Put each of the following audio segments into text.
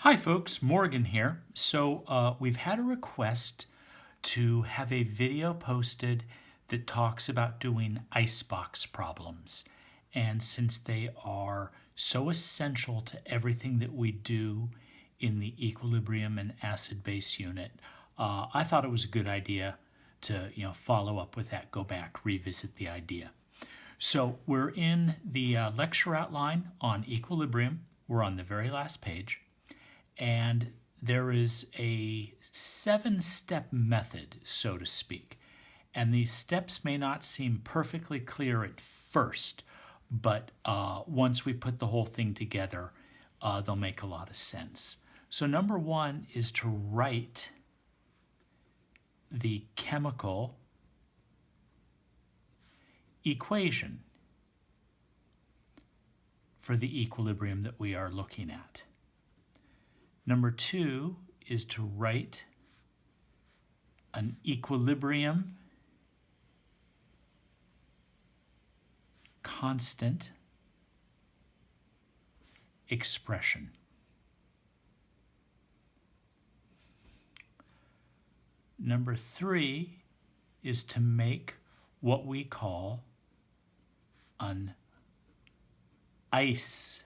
Hi folks, Morgan here. So we've had a request to have a video posted that talks about doing icebox problems. And since they are so essential to everything that we do in the equilibrium and acid-base unit, I thought it was a good idea to follow up with that, go back, revisit the idea. So we're in the lecture outline on equilibrium. We're on the very last page. And there is a 7-step method, so to speak. And these steps may not seem perfectly clear at first, but once we put the whole thing together, they'll make a lot of sense. So number one is to write the chemical equation for the equilibrium that we are looking at. Number two is to write an equilibrium constant expression. Number three is to make what we call an ice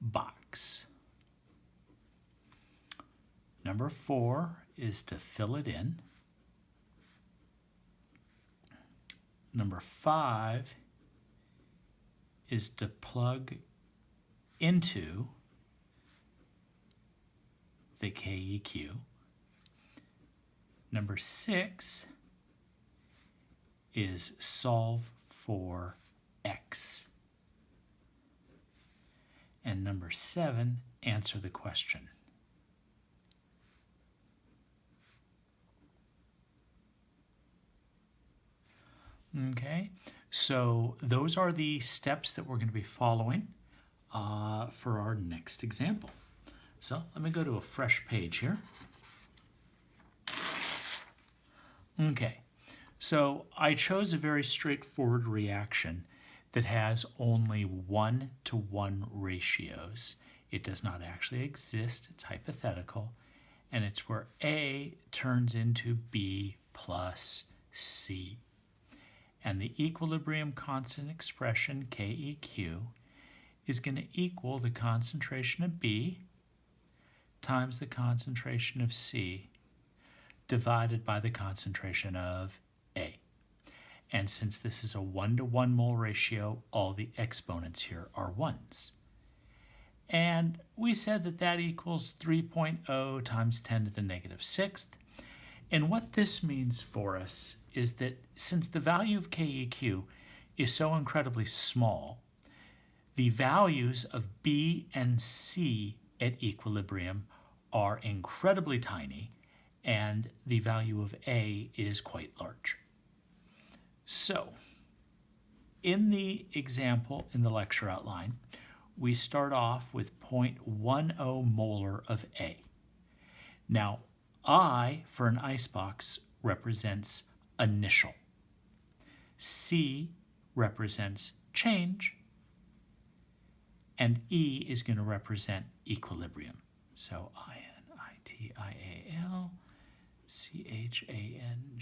box. Number four is to fill it in. Number five is to plug into the KEQ. Number six is solve for X. And number seven, answer the question. Okay, so those are the steps that we're going to be following for our next example. So let me go to a fresh page here. Okay, so I chose a very straightforward reaction that has only 1-to-1 ratios. It does not actually exist, it's hypothetical, and it's where A turns into B plus C. And the equilibrium constant expression, KEQ, is going to equal the concentration of B times the concentration of C divided by the concentration of A. And since this is a 1-to-1 mole ratio, all the exponents here are 1s. And we said that that equals 3.0 times 10 to the negative 6th. And what this means for us is that since the value of KEQ is so incredibly small, the values of B and C at equilibrium are incredibly tiny, and the value of A is quite large. So, in the example in the lecture outline, we start off with 0.10 molar of A. Now, I, for an icebox, represents initial. C represents change, and E is going to represent equilibrium. So INITIAL, CHANGE, and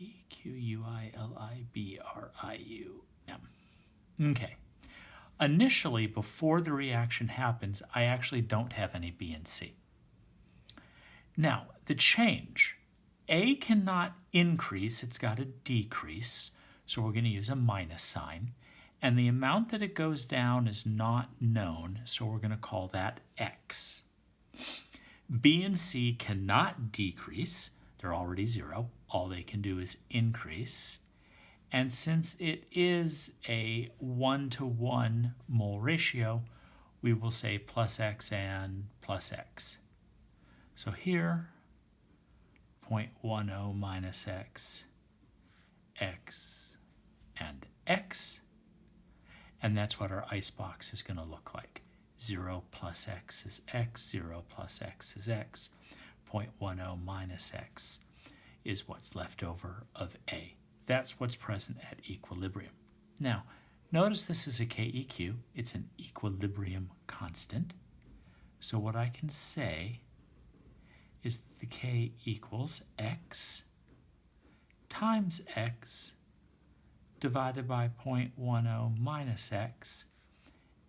EQUILIBRIUM. Okay. Initially, before the reaction happens, I actually don't have any B and C. Now, the change. A cannot increase, it's got to decrease, so we're going to use a minus sign. And the amount that it goes down is not known, so we're going to call that X. B and C cannot decrease, they're already 0. All they can do is increase. And since it is a 1-to-1 mole ratio, we will say plus X and plus X. So here, 0.10 minus X, X, and X. And that's what our icebox is going to look like. 0 plus X is X, 0 plus X is X. 0.10 minus X is what's left over of A. That's what's present at equilibrium. Now, Notice this is a KEQ. It's an equilibrium constant. So what I can say is that the K equals x times x divided by 0.10 minus x,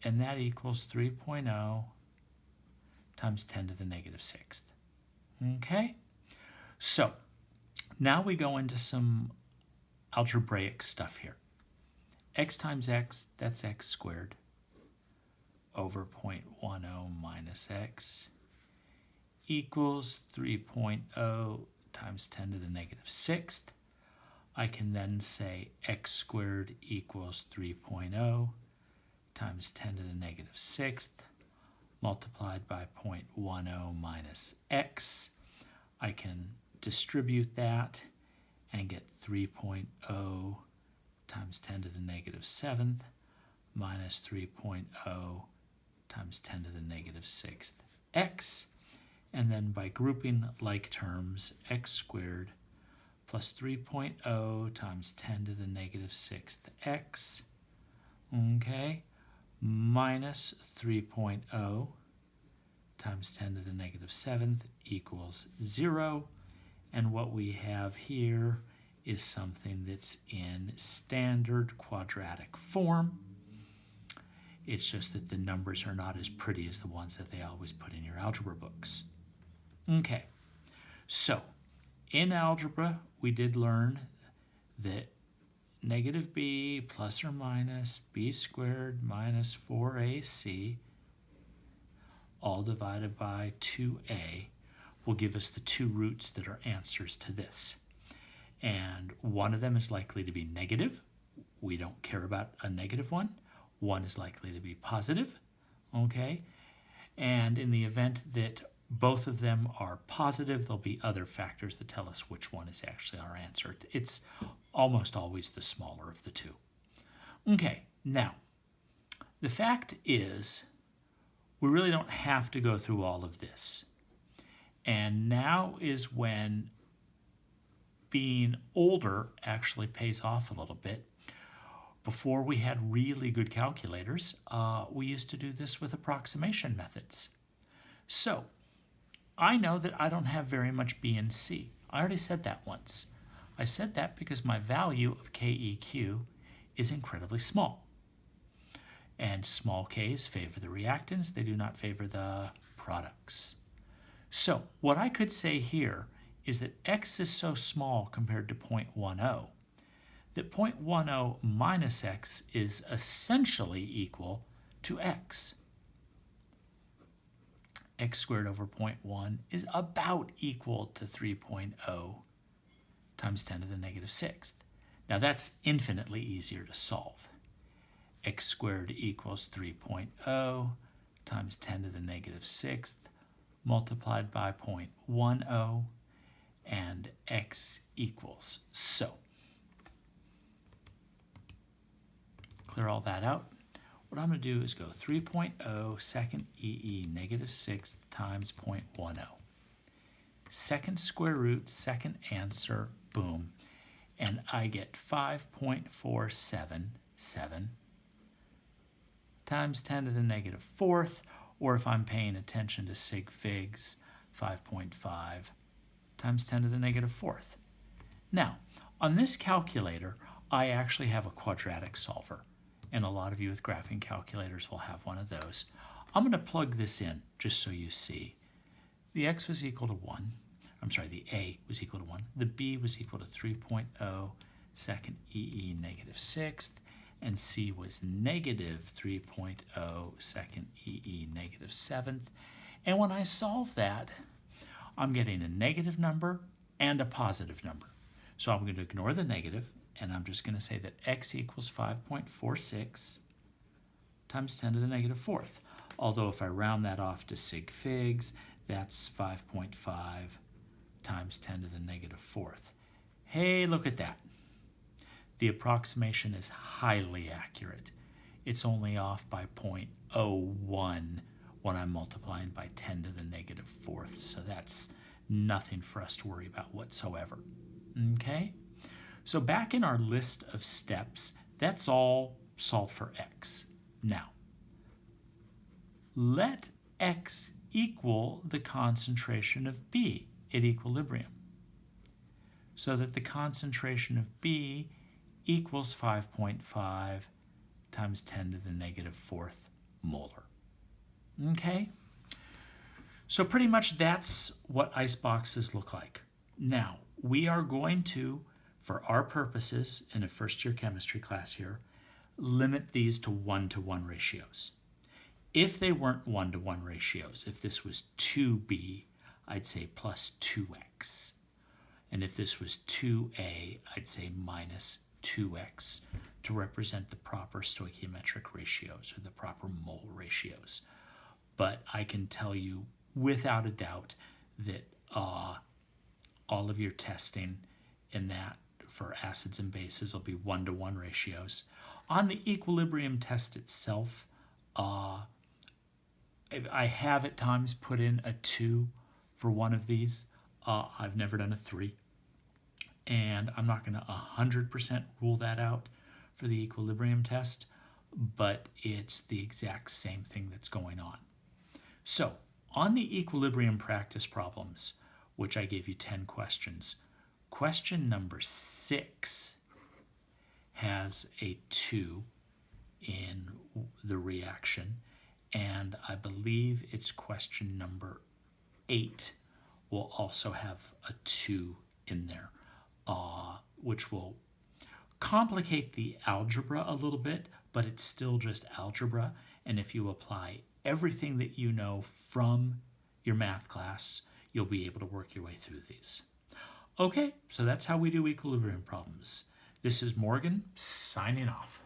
and that equals 3.0 times 10 to the negative sixth. Okay? So now we go into some algebraic stuff here. X times x, that's x squared, over 0.10 minus x equals 3.0 times 10 to the negative sixth. I can then say x squared equals 3.0 times 10 to the negative sixth multiplied by 0.10 minus x. I can distribute that and get 3.0 times 10 to the negative seventh minus 3.0 times 10 to the negative sixth x. And then by grouping like terms, x squared plus 3.0 times 10 to the negative sixth x, okay, minus 3.0 times 10 to the negative seventh equals 0. And what we have here is something that's in standard quadratic form. It's just that the numbers are not as pretty as the ones that they always put in your algebra books. Okay, so in algebra, we did learn that negative b plus or minus b squared minus 4ac all divided by 2a will give us the two roots that are answers to this. And one of them is likely to be negative. We don't care about a negative one. One is likely to be positive, okay? And in the event that both of them are positive, there'll be other factors that tell us which one is actually our answer. It's almost always the smaller of the two. Okay, now, the fact is, we really don't have to go through all of this. And now is when being older actually pays off a little bit. Before we had really good calculators, we used to do this with approximation methods. So, I know that I don't have very much B and C. I already said that once. I said that because my value of KEQ is incredibly small. And small k's favor the reactants, they do not favor the products. So what I could say here is that x is so small compared to 0.10 that 0.10 minus x is essentially equal to x. X squared over 0.1 is about equal to 3.0 times 10 to the negative sixth. Now that's infinitely easier to solve. X squared equals 3.0 times 10 to the negative sixth multiplied by 0.10 and x equals. So, clear all that out. What I'm going to do is go 3.0 second EE negative sixth times 0.10. Second square root, second answer, boom. And I get 5.477 times 10 to the negative fourth, or if I'm paying attention to sig figs, 5.5 times 10 to the negative fourth. Now, on this calculator, I actually have a quadratic solver. And a lot of you with graphing calculators will have one of those. I'm going to plug this in just so you see. The x was equal to 1. I'm sorry, the a was equal to 1. The b was equal to 3.0 second EE negative sixth. And c was negative 3.0 second EE negative seventh. And when I solve that, I'm getting a negative number and a positive number. So I'm going to ignore the negative. And I'm just going to say that x equals 5.46 times 10 to the negative fourth. Although if I round that off to sig figs, that's 5.5 times 10 to the negative fourth. Hey, look at that. The approximation is highly accurate. It's only off by 0.01 when I'm multiplying by 10 to the negative fourth. So that's nothing for us to worry about whatsoever. Okay? So back in our list of steps, that's all solve for x. Now, let x equal the concentration of B at equilibrium, so that the concentration of B equals 5.5 times 10 to the negative fourth molar. Okay? So pretty much that's what ice boxes look like. Now, we are going to, for our purposes in a first-year chemistry class here, limit these to 1-to-1 ratios. If they weren't 1-to-1 ratios, if this was 2B, I'd say plus 2x. And if this was 2A, I'd say minus 2x to represent the proper stoichiometric ratios or the proper mole ratios. But I can tell you without a doubt that all of your testing in that for acids and bases will be 1-to-1 ratios. On the equilibrium test itself, I have at times put in a 2 for one of these. I've never done a 3. And I'm not going to 100% rule that out for the equilibrium test, but it's the exact same thing that's going on. So, on the equilibrium practice problems, which I gave you 10 questions, question number 6 has a 2 in the reaction, and I believe it's question number 8 will also have a 2 in there, which will complicate the algebra a little bit, but it's still just algebra, and if you apply everything that you know from your math class, you'll be able to work your way through these. Okay, so that's how we do equilibrium problems. This is Morgan, signing off.